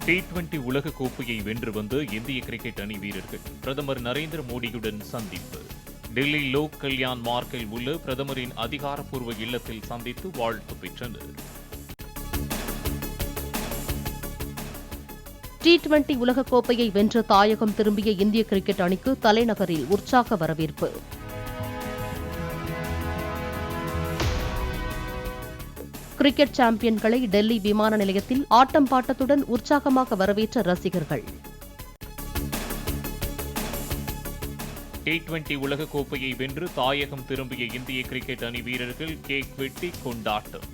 T20 உலக கோப்பையை வென்று வந்த இந்திய கிரிக்கெட் அணி வீரர்கள் பிரதமர் நரேந்திர மோடியுடன் சந்திப்பு. டெல்லி லோக் கல்யாண் மார்க்கில் உள்ள பிரதமரின் அதிகாரப்பூர்வ இல்லத்தில் சந்தித்து வாழ்த்து பெற்றனர். T20 உலக கோப்பையை வென்று தாயகம் திரும்பிய இந்திய கிரிக்கெட் அணிக்கு தலைநகரில் உற்சாக வரவேற்பு. கிரிக்கெட் சாம்பியன்களை டெல்லி விமான நிலையத்தில் ஆட்டம் பாட்டத்துடன் உற்சாகமாக வரவேற்ற ரசிகர்கள். T20 உலக கோப்பையை வென்று தாயகம் திரும்பிய இந்திய கிரிக்கெட் அணி வீரர்கள் கேக் வெட்டி கொண்டாட்டம்.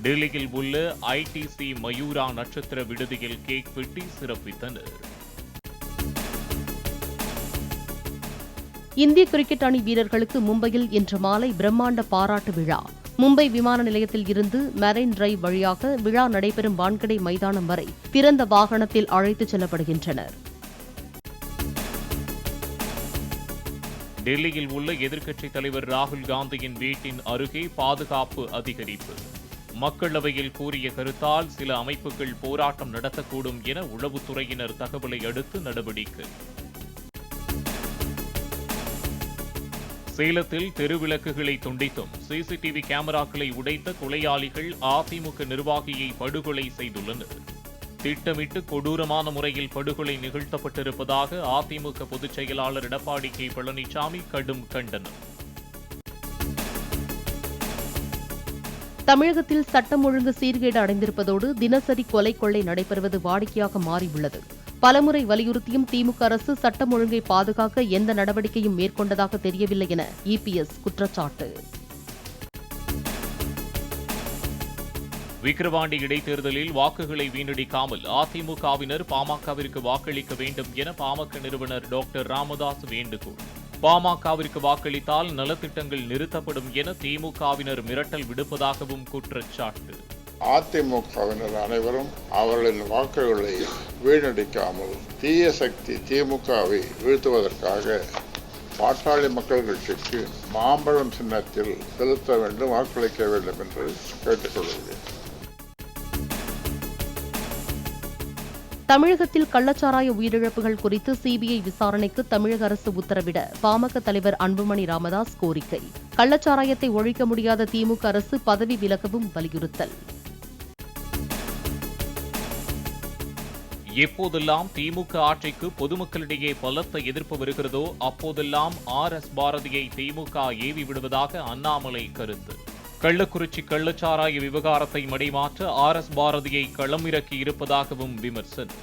டெல்லியில் உள்ள ITC மயூரா நட்சத்திர விடுதியில் கேக் வெட்டி சிறப்பித்தனர். இந்திய கிரிக்கெட் அணி வீரர்களுக்கு மும்பையில் இன்று மாலை பிரம்மாண்ட பாராட்டு விழா. மும்பை விமான நிலையத்தில் இருந்து மெரைன் டிரைவ் வழியாக விழா நடைபெறும் வான்கடே மைதானம் வரை திறந்த வாகனத்தில் அழைத்துச் செல்லப்படுகின்றனர். டெல்லியில் உள்ள எதிர்க்கட்சித் தலைவர் ராகுல் காந்தியின் வீட்டின் அருகே பாதுகாப்பு அதிகரிப்பு. மக்களவையில் கூறிய கருத்தால் சில அமைப்புகள் போராட்டம் நடத்தக்கூடும் என உளவுத்துறையினர் தகவலை அடுத்து நடவடிக்கை. சேலத்தில் தெருவிளக்குகளை துண்டித்தும் சிசிடிவி கேமராக்களை உடைத்த கொலையாளிகள் அதிமுக நிர்வாகியை படுகொலை செய்துள்ளனர். திட்டமிட்டு கொடூரமான முறையில் படுகொலை நிகழ்த்தப்பட்டிருப்பதாக அதிமுக பொதுச் செயலாளர் எடப்பாடி கே பழனிசாமி கடும் கண்டனம். தமிழகத்தில் சட்டம் ஒழுங்கு சீர்கேடு அடைந்திருப்பதோடு தினசரி கொலை கொள்ளை நடைபெறுவது வாடிக்கையாக மாறியுள்ளது. பலமுறை வலியுறுத்தியும் திமுக அரசு சட்டம் ஒழுங்கை பாதுகாக்க எந்த நடவடிக்கையும் மேற்கொண்டதாக தெரியவில்லை என EPS குற்றச்சாட்டு. விக்கிரவாண்டி இடைத்தேர்தலில் வாக்குகளை வீணடிக்காமல் அதிமுகவினர் பாமகவிற்கு வாக்களிக்க வேண்டும் என பாமக நிறுவனர் டாக்டர் ராமதாஸ் வேண்டுகோள். பாமகவிற்கு வாக்களித்தால் நலத்திட்டங்கள் நிறுத்தப்படும் என திமுகவினர் மிரட்டல் விடுப்பதாகவும் குற்றச்சாட்டு. அதிமுகவினர் அனைவரும் அவர்களின் வாக்குகளை வீணடிக்காமல் தீய சக்தி திமுகவை வீழ்த்துவதற்காக பாட்டாளி மக்கள் கட்சிக்கு மாம்பழம் சின்னத்தில் செலுத்த வேண்டும், வாக்களிக்க வேண்டும் என்று கேட்டுக்கொள்கிறேன். தமிழகத்தில் கள்ளச்சாராய உயிரிழப்புகள் குறித்து CBI விசாரணைக்கு தமிழக அரசு உத்தரவிட பாமக தலைவர் அன்புமணி ராமதாஸ் கோரிக்கை. கள்ளச்சாராயத்தை ஒழிக்க முடியாத திமுக அரசு பதவி விலகவும் வலியுறுத்தல். எப்போதெல்லாம் திமுக ஆட்சிக்கு பொதுமக்களிடையே பலத்த எதிர்ப்பு வருகிறதோ அப்போதெல்லாம் RS பாரதியை திமுக ஏவி விடுவதாக அண்ணாமலை கருத்து. கள்ளக்குறிச்சி கள்ளச்சாராய விவகாரத்தை மடைமாற்ற RS பாரதியை களமிறக்கி இருப்பதாகவும் விமர்சனம்.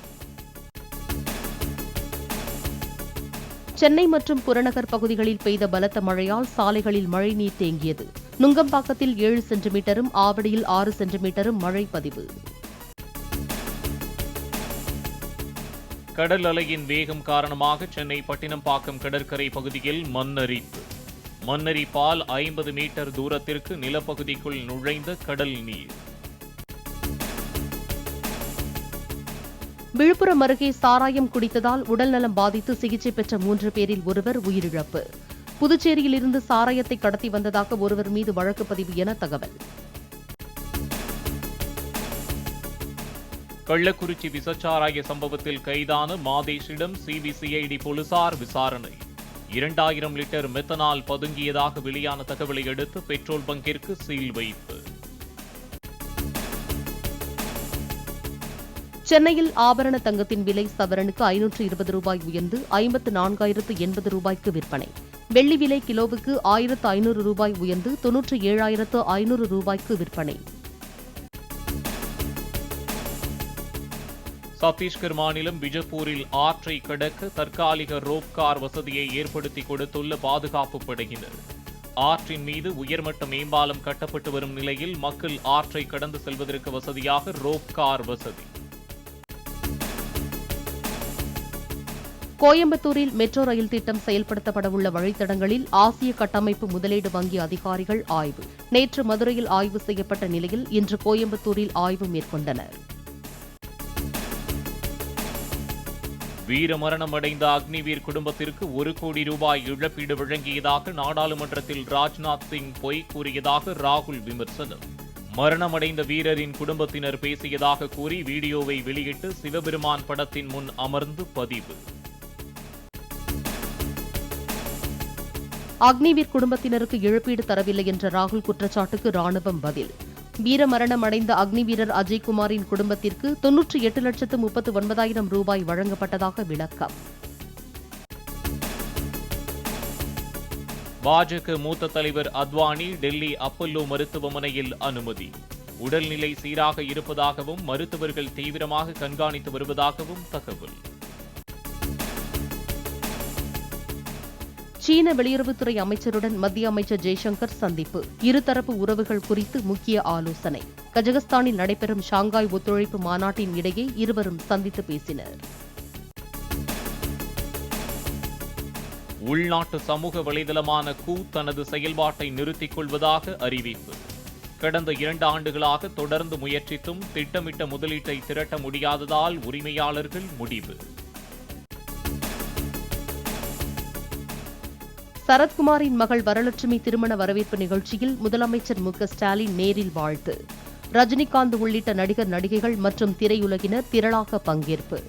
சென்னை மற்றும் புறநகர் பகுதிகளில் பெய்த பலத்த மழையால் சாலைகளில் மழைநீர் தேங்கியது. நுங்கம்பாக்கத்தில் 7 சென்டிமீட்டரும் ஆவடியில் 6 சென்டிமீட்டரும் மழை பதிவு. கடல் அலையின் வேகம் காரணமாக சென்னை பட்டினப்பாக்கம் கடற்கரை பகுதியில் மண்ணரிப்பு. மண்ணரிப்பால் 50 மீட்டர் தூரத்திற்கு நிலப்பகுதிக்குள் நுழைந்த கடல் நீர். விழுப்புரம் அருகே சாராயம் குடித்ததால் உடல்நலம் பாதித்து சிகிச்சை பெற்ற 3 பேரில் ஒருவர் உயிரிழப்பு. புதுச்சேரியில் இருந்து சாராயத்தை கடத்தி வந்ததாக ஒருவர் மீது வழக்கு பதிவு என தகவல். கள்ளக்குறிச்சி விசச்சாராய சம்பவத்தில் கைதான மாதேஷிடம் CBCID போலீசார் விசாரணை. 2000 லிட்டர் மெத்தனால் பதுங்கியதாக வெளியான தகவலை அடுத்து பெட்ரோல் பங்கிற்கு சீல் வைப்பு. சென்னையில் ஆபரண தங்கத்தின் விலை சவரனுக்கு 520 ரூபாய் உயர்ந்து 54,080 ரூபாய்க்கு விற்பனை. வெள்ளி விலை கிலோவுக்கு 1,500 ரூபாய் உயர்ந்து 97,500 ரூபாய்க்கு விற்பனை. சத்தீஸ்கர் மாநிலம் பிஜப்பூரில் ஆற்றை கடக்க தற்காலிக ரோப் கார் வசதியை ஏற்படுத்தி கொடுத்துள்ள பாதுகாப்பு படையினர். ஆற்றின் மீது உயர்மட்ட மேம்பாலம் கட்டப்பட்டு வரும் நிலையில் மக்கள் ஆற்றை கடந்து செல்வதற்கு வசதியாக ரோப் கார் வசதி. கோயம்புத்தூரில் மெட்ரோ ரயில் திட்டம் செயல்படுத்தப்படவுள்ள வழித்தடங்களில் ஆசிய கட்டமைப்பு முதலீடு வங்கி அதிகாரிகள் ஆய்வு. நேற்று மதுரையில் ஆய்வு செய்யப்பட்ட நிலையில் இன்று கோயம்புத்தூரில் ஆய்வு மேற்கொண்டனர். வீரமரணம் அடைந்த அக்னிவீர் குடும்பத்திற்கு 1 கோடி ரூபாய் இழப்பீடு வழங்கியதாக நாடாளுமன்றத்தில் ராஜ்நாத் சிங் பொய் கூறியதாக ராகுல் விமர்சனம். மரணமடைந்த வீரரின் குடும்பத்தினர் பேசியதாக கூறி வீடியோவை வெளியிட்டு சிவபெருமான் படத்தின் முன் அமர்ந்து பதிவு. அக்னிவீர் குடும்பத்தினருக்கு இழப்பீடு தரவில்லை என்ற ராகுல் குற்றச்சாட்டுக்கு ராணுவம் பதில். வீரமரணம் அடைந்த அக்னிவீரர் அஜய்குமாரின் குடும்பத்திற்கு 98,39,000 ரூபாய் வழங்கப்பட்டதாக விளக்கம். பாஜக மூத்த தலைவர் அத்வானி டெல்லி அப்பல்லோ மருத்துவமனையில் அனுமதி. உடல்நிலை சீராக இருப்பதாகவும் மருத்துவர்கள் தீவிரமாக கண்காணித்து வருவதாகவும் தகவல். சீன வெளியுறவுத்துறை அமைச்சருடன் மத்திய அமைச்சர் ஜெய்சங்கர் சந்திப்பு. இருதரப்பு உறவுகள் குறித்து முக்கிய ஆலோசனை. கஜகஸ்தானில் நடைபெறும் ஷாங்காய் ஒத்துழைப்பு மாநாட்டின் இடையே இருவரும் சந்தித்து பேசினர். உள்நாட்டு சமூக வலைதளமான கூ தனது செயல்பாட்டை நிறுத்திக் கொள்வதாக அறிவிப்பு. கடந்த 2 ஆண்டுகளாக தொடர்ந்து முயற்சித்தும் திட்டமிட்ட முதலீட்டை திரட்ட முடியாததால் உரிமையாளர்கள் முடிவு. சரத்குமாரின் மகள் வரலட்சுமி திருமண வரவேற்பு நிகழ்ச்சியில் முதலமைச்சர் மு.க.ஸ்டாலின் நேரில் வாழ்த்து. ரஜினிகாந்த் உள்ளிட்ட நடிகர் நடிகைகள் மற்றும் திரையுலகினர் திரளாக பங்கேற்பு.